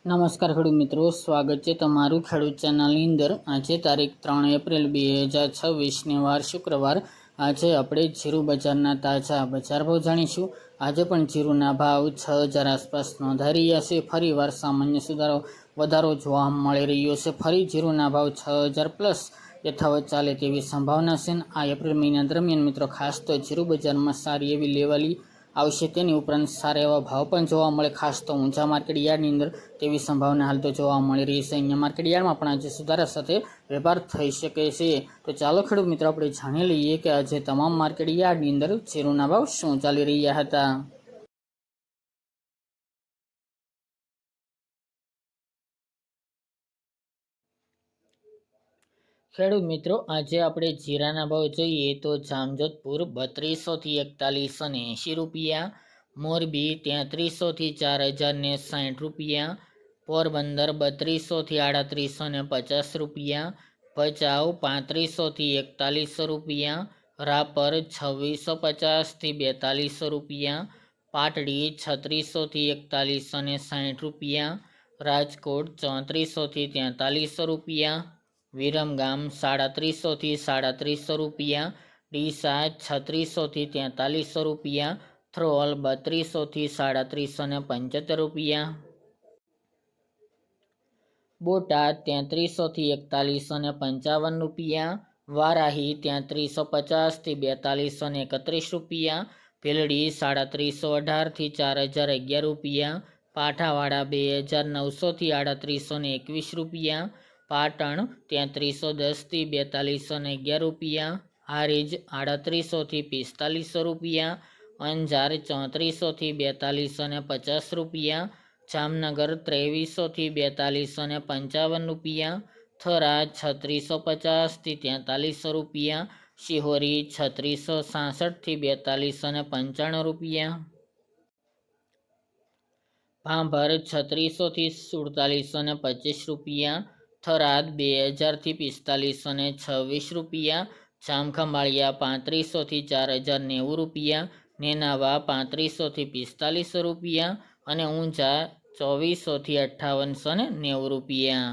નમસ્કાર ખેડૂત મિત્રો, સ્વાગત છે તમારું ખેડૂત ચેનલની અંદર। આજે તારીખ 3 એપ્રિલ 2026 વાર શુક્રવાર। આજે આપણે જીરું બજારના તાજા બજાર ભાવ જાણીશું। આજે પણ જીરુના ભાવ 6000 આસપાસ નોંધાઈ રહ્યા છે। ફરીવાર સામાન્ય સુધારો વધારો જોવા મળી રહ્યો છે। ફરી જીરુના ભાવ 6000 પ્લસ યથાવત ચાલે તેવી સંભાવના છે। આ એપ્રિલ મહિના દરમિયાન મિત્રો ખાસ તો જીરું બજારમાં સારી એવી લેવાલી આવશે। તેની ઉપરાંત સારા એવા ભાવ પણ જોવા મળે, ખાસ તો ઊંચા માર્કેટ યાર્ડની અંદર તેવી સંભાવના હાલ તો જોવા મળી રહી છે। અહીંયા માર્કેટ યાર્ડમાં પણ આજે સુધારા સાથે વેપાર થઈ શકે છે। તો ચાલો ખેડૂત મિત્રો આપણે જાણી લઈએ કે આજે તમામ માર્કેટ યાર્ડની અંદર જીરુના ભાવ શું ચાલી રહ્યા હતા। ખેડૂત મિત્રો, આજે આપણે જીરાના ભાવ જોઈએ તો જામજોધપુર 3200 થી 4180 રૂપિયા, મોરબી 3300 થી 4060 રૂપિયા, પોરબંદર 3200 થી 3850 રૂપિયા, ભચાઉ 3500 થી 4100 રૂપિયા, રાપર 2650 થી 4200 રૂપિયા, પાટડી 3600 થી 4160 રૂપિયા, રાજકોટ 3400 થી 4300 રૂપિયા, વિરમગામ 3700 થી 3700 રૂપિયા, ડીસા 3600 થી 4300 રૂપિયા, થ્રોલ 3200 થી 3775 રૂપિયા, બોટાદ 3300 થી 4155 રૂપિયા, વારાહી 3350 થી 4231 રૂપિયા, ભીલડી 3718 થી 4011 રૂપિયા, પાઠાવાડા 2900 થી 3821 રૂપિયા, પાટણ 3310 થી 4211 રૂપિયા, હારીજ 3800 થી 4500 રૂપિયા, અંજાર 3400 થી 4250 રૂપિયા, જામનગર 2300 થી 4255 રૂપિયા, થરા 3650 થી 4300 રૂપિયા, શિહોરી 3666 થી 4295 રૂપિયા, ભાંભર 3600 થી 4725 રૂપિયા, થરાદ 2000 થી 4526 રૂપિયા, જામખંભાળિયા 3500 થી 4090 રૂપિયા, નેનાવા 3500 થી 4500 રૂપિયા અને ઊંઝા 2400 થી 5890 રૂપિયા।